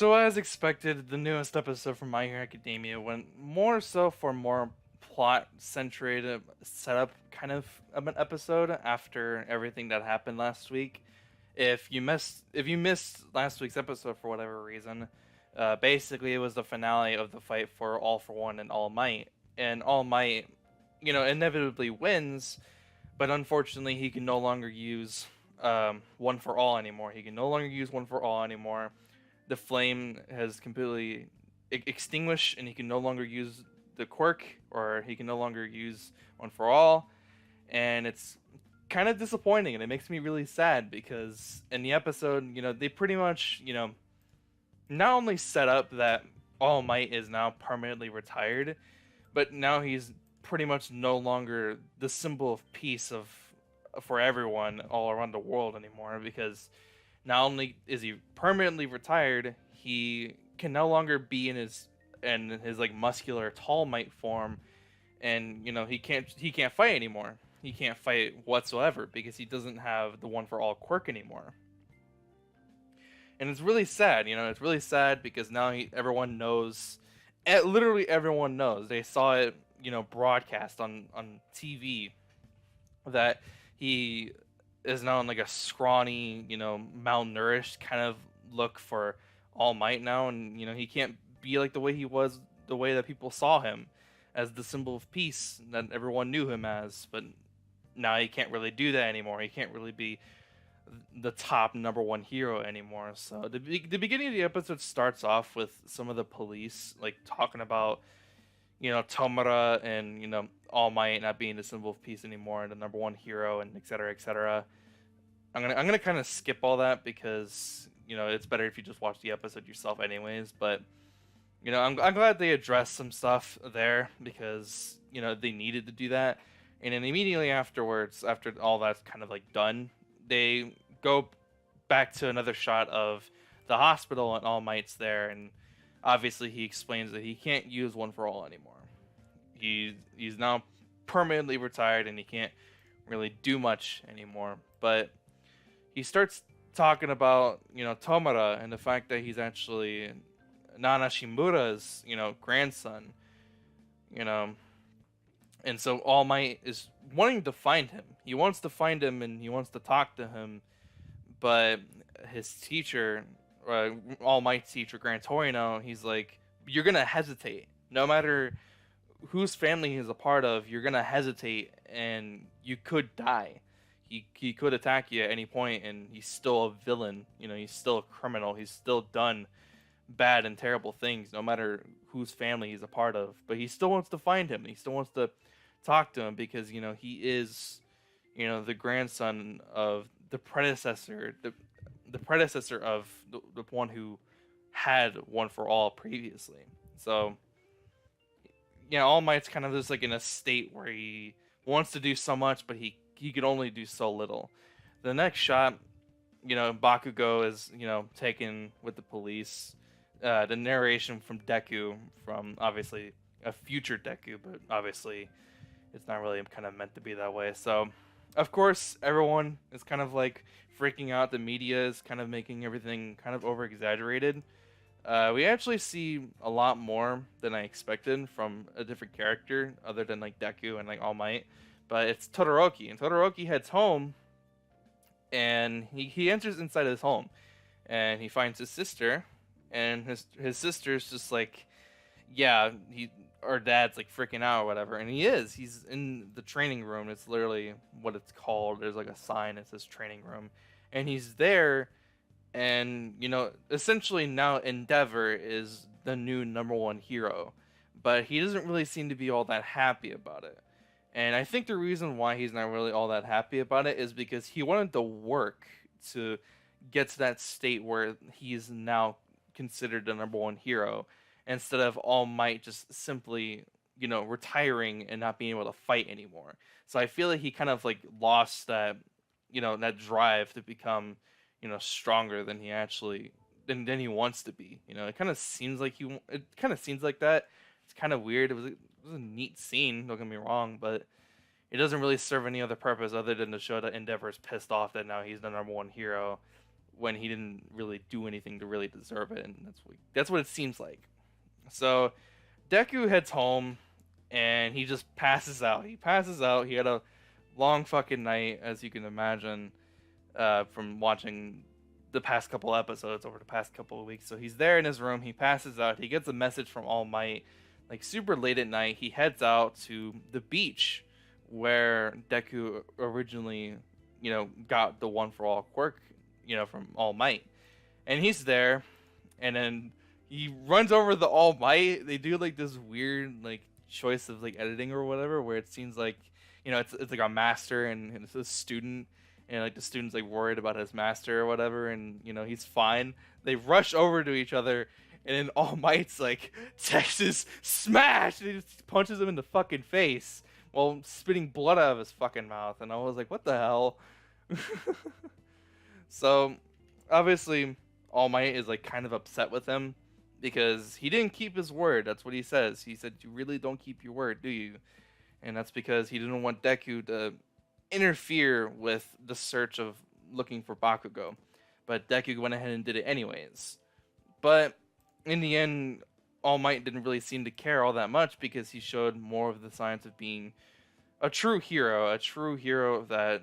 So as expected, the newest episode from My Hero Academia went more so for more plot-centered setup kind of an episode after everything that happened last week. If you missed last week's episode for whatever reason, basically it was the finale of the fight for All for One and All Might, and All Might, inevitably wins, but unfortunately he can no longer use One for All anymore. He can no longer use One for All anymore. The flame has completely extinguished, and he can no longer use the quirk, or he can no longer use One for All, and it's kind of disappointing, and it makes me really sad because in the episode, they pretty much, not only set up that All Might is now permanently retired, but now he's pretty much no longer the symbol of peace of for everyone all around the world anymore, because not only is he permanently retired, he can no longer be in his like muscular tall might form, and he can't fight anymore. He can't fight whatsoever because he doesn't have the One for All quirk anymore. And it's really sad, it's really sad because now everyone knows, literally everyone knows. They saw it, broadcast on TV that he is now in like a scrawny, malnourished kind of look for All Might now, and he can't be like the way he was, the way that people saw him as the symbol of peace that everyone knew him as. But now he can't really do that anymore. He can't really be the top number one hero anymore. So the beginning of the episode starts off with some of the police like talking about Tomura and All Might not being the symbol of peace anymore and the number one hero and etc etc. I'm gonna kind of skip all that because it's better if you just watch the episode yourself anyways. But I'm glad they addressed some stuff there because they needed to do that. And then immediately afterwards, after all that's kind of like done, they go back to another shot of the hospital and All Might's there, and obviously he explains that he can't use One for All anymore. He's now permanently retired and he can't really do much anymore. But he starts talking about Tomura and the fact that he's actually Nana Shimura's grandson. You know, and so All Might is wanting to find him. He wants to find him and he wants to talk to him, but his teacher, All Might's teacher, Gran Torino, he's like, you're gonna hesitate. No matter whose family he's a part of, you're gonna hesitate and you could die. He could attack you at any point, and he's still a villain. He's still a criminal. He's still done bad and terrible things, no matter whose family he's a part of. But he still wants to find him. He still wants to talk to him because he is the grandson of the predecessor, the predecessor of the one who had One for All previously. So All Might's kind of just like in a state where he wants to do so much, but he could only do so little. The next shot, Bakugo is taken with the police. The narration from Deku, from obviously a future Deku, but obviously it's not really kind of meant to be that way. So, of course, everyone is kind of like freaking out. The media is kind of making everything kind of over exaggerated. We actually see a lot more than I expected from a different character other than like Deku and like All Might. But it's Todoroki, and Todoroki heads home, and he enters inside his home, and he finds his sister, and his sister's just like, yeah, our dad's like freaking out or whatever, and he's in the training room. It's literally what it's called. There's like a sign that says training room, and he's there, and essentially now Endeavor is the new number one hero, but he doesn't really seem to be all that happy about it. And I think the reason why he's not really all that happy about it is because he wanted to work to get to that state where he's now considered the number one hero, instead of All Might just simply, retiring and not being able to fight anymore. So I feel like he kind of like lost that, that drive to become, stronger than he actually than he wants to be. It kind of seems like that. It's kind of weird. It was a neat scene, don't get me wrong, but it doesn't really serve any other purpose other than to show that Endeavor's pissed off that now he's the number one hero. when he didn't really do anything to really deserve it, and that's what it seems like. So Deku heads home and he just passes out. He passes out. He had a long fucking night, as you can imagine, from watching the past couple episodes over the past couple of weeks. So he's there in his room. He passes out. He gets a message from All Might, like super late at night. He heads out to the beach where Deku originally, got the One for All quirk, from All Might, and he's there, and then he runs over the All Might. They do like this weird like choice of like editing or whatever, where it seems like it's like a master and it's a student, and like the student's like worried about his master or whatever, and he's fine. They rush over to each other, and then All Might's like Texas smash, and he just punches him in the fucking face while spitting blood out of his fucking mouth, and I was like, what the hell? So obviously All Might is like kind of upset with him because he didn't keep his word. That's what he says. He said, "You really don't keep your word, do you?" And that's because he didn't want Deku to interfere with the search of looking for Bakugo. But Deku went ahead and did it anyways. But in the end, All Might didn't really seem to care all that much because he showed more of the signs of being a true hero that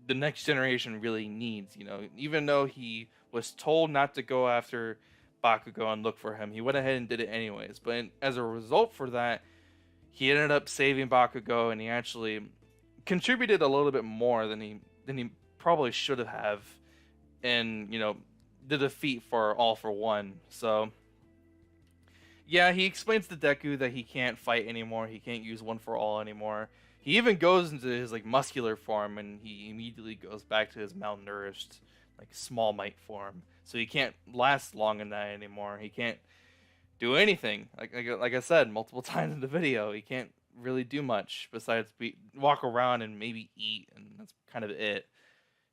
the next generation really needs. Even though he was told not to go after Bakugo and look for him, he went ahead and did it anyways. But as a result for that, he ended up saving Bakugo, and he actually contributed a little bit more than he probably should have in the defeat for All for One. So yeah, he explains to Deku that he can't fight anymore. He can't use One for All anymore. He even goes into his like muscular form, and he immediately goes back to his malnourished like Small Might form. So he can't last long in that anymore. He can't do anything. Like I said multiple times in the video, he can't really do much besides walk around and maybe eat, and that's kind of it.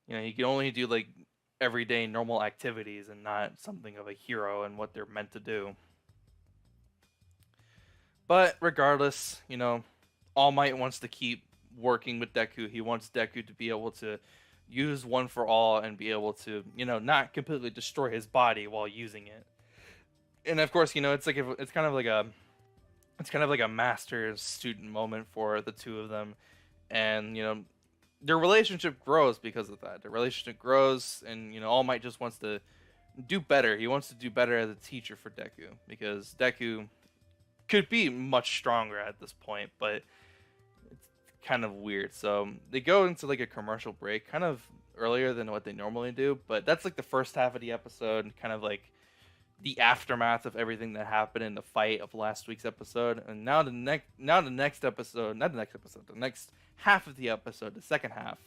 He can only do like everyday normal activities and not something of a hero and what they're meant to do. But regardless, All Might wants to keep working with Deku. He wants Deku to be able to use One for All and be able to, not completely destroy his body while using it. And of course, it's kind of like a master student moment for the two of them, and their relationship grows because of that. Their relationship grows, and All Might just wants to do better. He wants to do better as a teacher for Deku, because Deku could be much stronger at this point, but it's kind of weird. So they go into like a commercial break kind of earlier than what they normally do, but that's like the first half of the episode, kind of like the aftermath of everything that happened in the fight of last week's episode. And now the next episode, not the next episode, the next half of the episode, the second half,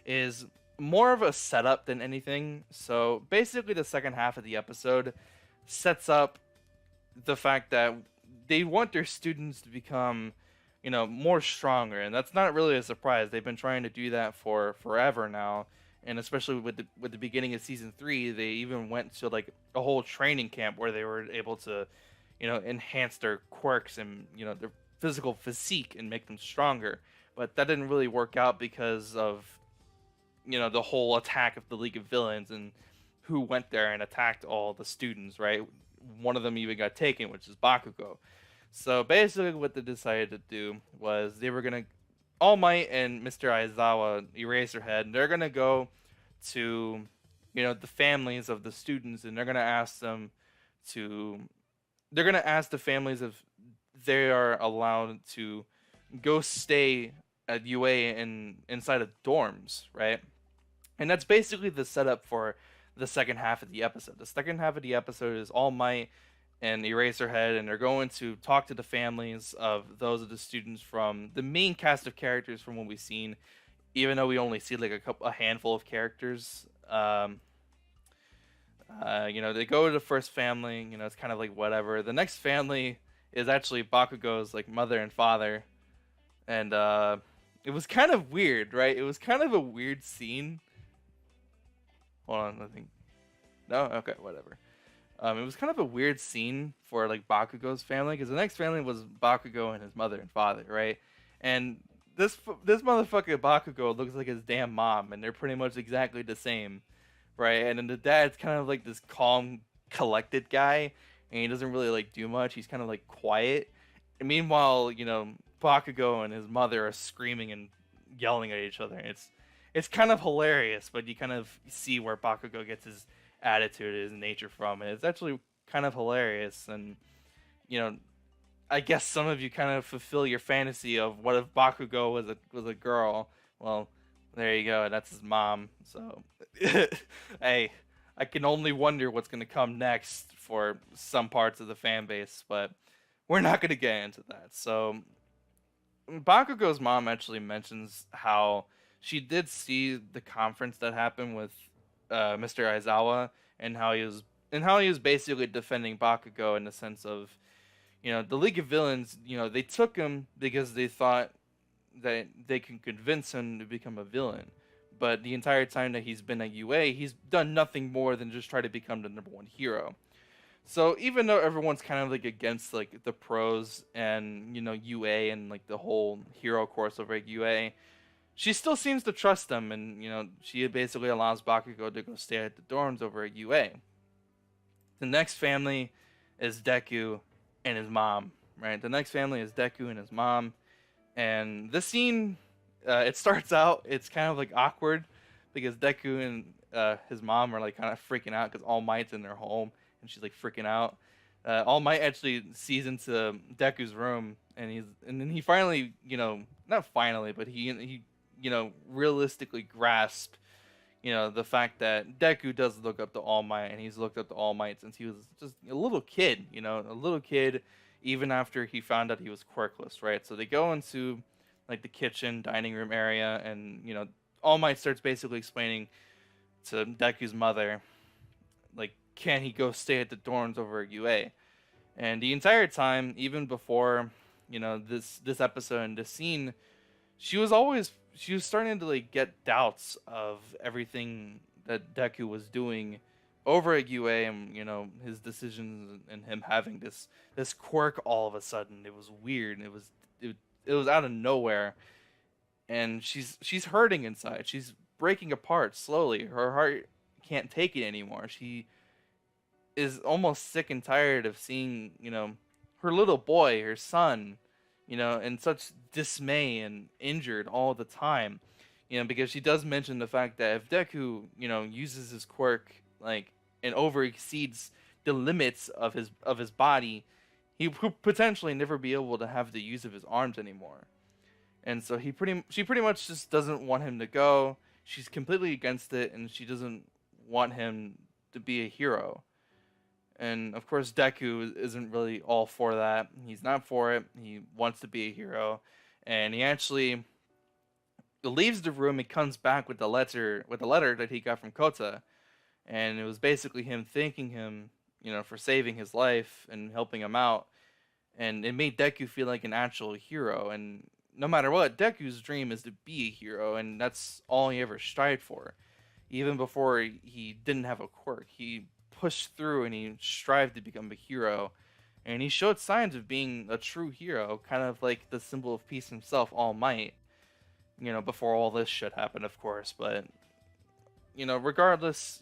is more of a setup than anything. So basically the second half of the episode sets up the fact that they want their students to become, more stronger, and that's not really a surprise. They've been trying to do that for forever now, and especially with the beginning of season 3, they even went to like a whole training camp where they were able to, enhance their quirks and their physical physique and make them stronger. But that didn't really work out because of the whole attack of the League of Villains and who went there and attacked all the students, right? One of them even got taken, which is Bakugo. So basically what they decided to do was they were going to, All Might and Mr. Aizawa, Eraserhead, they're going to go to, the families of the students, and they're going to ask the families if they are allowed to go stay at UA inside of dorms, right? And that's basically the setup for the second half of the episode. The second half of the episode is All Might and Eraserhead, and they're going to talk to the families of those of the students from the main cast of characters from what we've seen, even though we only see like a handful of characters. They go to the first family, it's kind of like whatever. The next family is actually Bakugo's like mother and father, and it was kind of weird, right? It was kind of a weird scene. Hold on, I think. No? Okay, whatever. It was kind of a weird scene for like Bakugo's family, because the next family was Bakugo and his mother and father, right? And this motherfucker Bakugo looks like his damn mom, and they're pretty much exactly the same. right? And then the dad's kind of like this calm, collected guy, and he doesn't really like do much. He's kind of like quiet. And meanwhile, Bakugo and his mother are screaming and yelling at each other. And it's kind of hilarious, but you kind of see where Bakugo gets his attitude, his nature from, and it's actually kind of hilarious. And you know, I guess some of you kind of fulfill your fantasy of what if Bakugo was a girl. Well, there you go. That's his mom. So, hey, I can only wonder what's gonna come next for some parts of the fan base, but we're not gonna get into that. So, Bakugo's mom actually mentions how she did see the conference that happened with Mr. Aizawa, and how he was basically defending Bakugo in the sense of, the League of Villains, they took him because they thought that they can convince him to become a villain. But the entire time that he's been at UA, he's done nothing more than just try to become the number one hero. So even though everyone's kind of like against like the pros and UA and like the whole hero course over at UA, she still seems to trust them, and she basically allows Bakugo to go stay at the dorms over at UA. The next family is Deku and his mom, right? The next family is Deku and his mom, and this scene, it starts out, it's kind of like awkward because Deku and his mom are like kind of freaking out because All Might's in their home, and she's like freaking out. All Might actually sees into Deku's room, and then he finally, not finally, but he realistically grasp, the fact that Deku does look up to All Might, and he's looked up to All Might since he was just a little kid, even after he found out he was quirkless, right? So they go into like the kitchen, dining room area, and All Might starts basically explaining to Deku's mother, like, can he go stay at the dorms over at UA? And the entire time, even before, this episode and this scene, she was starting to like get doubts of everything that Deku was doing over at UA, and his decisions and him having this quirk all of a sudden. It was weird. It was out of nowhere, and she's hurting inside. She's breaking apart slowly. Her heart can't take it anymore. She is almost sick and tired of seeing her little boy, her son, in such dismay and injured all the time. Because she does mention the fact that if Deku, uses his quirk like and over exceeds the limits of his body, he could potentially never be able to have the use of his arms anymore. And so she pretty much just doesn't want him to go. She's completely against it, and she doesn't want him to be a hero. And of course, Deku isn't really all for that. He's not for it. He wants to be a hero, and he actually leaves the room. He comes back with the letter that he got from Kota, and it was basically him thanking him, for saving his life and helping him out. And it made Deku feel like an actual hero. And no matter what, Deku's dream is to be a hero, and that's all he ever strived for. Even before he didn't have a quirk, he pushed through and he strived to become a hero. And he showed signs of being a true hero, kind of like the symbol of peace himself, All Might. Before all this shit happened, of course. But, regardless,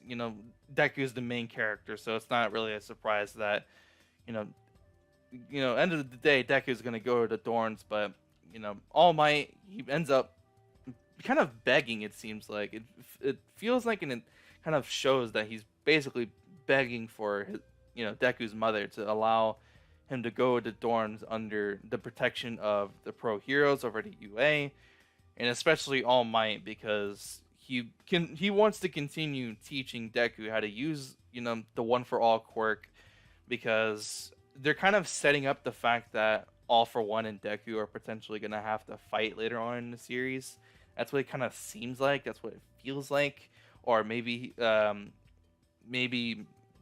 Deku's the main character, so it's not really a surprise that, end of the day, Deku's gonna go to the dorms, but, All Might, he ends up kind of begging, it seems like. It feels like, and it kind of shows that he's basically begging for his, Deku's mother to allow him to go to dorms under the protection of the pro heroes over at UA, and especially All Might, because he wants to continue teaching Deku how to use, the One for All quirk, because they're kind of setting up the fact that All for One and Deku are potentially going to have to fight later on in the series. That's what it kind of seems like. That's what it feels like. Or maybe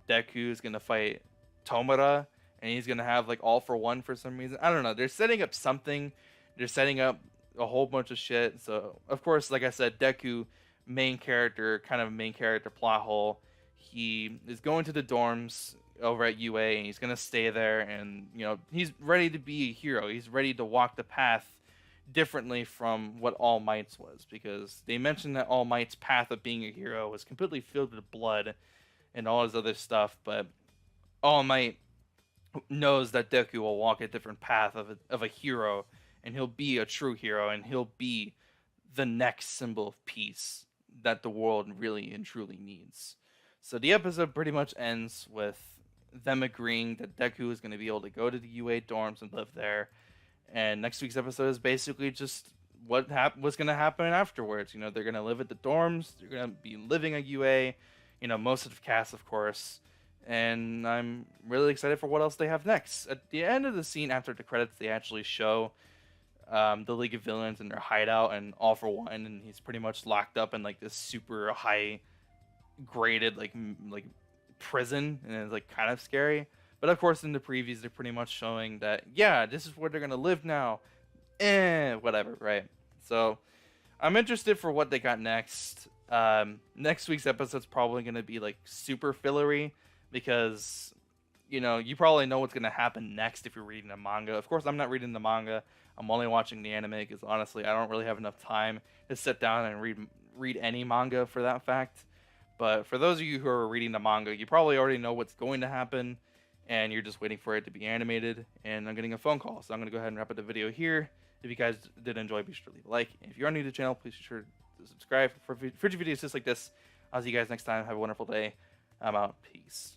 Deku is going to fight Tomura, and he's going to have like All for One for some reason. I don't know. They're setting up something. They're setting up a whole bunch of shit. So, of course, like I said, Deku, main character plot hole. He is going to the dorms over at UA, and he's going to stay there, and he's ready to be a hero. He's ready to walk the path differently from what All Might's was, because they mentioned that All Might's path of being a hero was completely filled with blood and all his other stuff, but All Might knows that Deku will walk a different path of a hero, and he'll be a true hero, and he'll be the next symbol of peace that the world really and truly needs. So the episode pretty much ends with them agreeing that Deku is going to be able to go to the UA dorms and live there. And next week's episode is basically just what's going to happen afterwards. You know, they're going to live at the dorms. They're going to be living at UA. You know, most of the cast, of course. And I'm really excited for what else they have next. At the end of the scene, after the credits, they actually show the League of Villains in their hideout and All for One, and he's pretty much locked up in like this super high graded like prison, and it's like kind of scary. But of course, in the previews, they're pretty much showing that yeah, this is where they're gonna live now. Whatever, right? So I'm interested for what they got next. Next week's episode's probably gonna be like super fillery because you know you probably know what's gonna happen next if you're reading the manga. Of course, I'm not reading the manga. I'm only watching the anime because honestly, I don't really have enough time to sit down and read any manga for that fact. But for those of you who are reading the manga, you probably already know what's going to happen, and you're just waiting for it to be animated. And I'm getting a phone call, so I'm going to go ahead and wrap up the video here. If you guys did enjoy, be sure to leave a like. And if you are new to the channel, please be sure to subscribe for future videos just like this. I'll see you guys next time. Have a wonderful day. I'm out. Peace.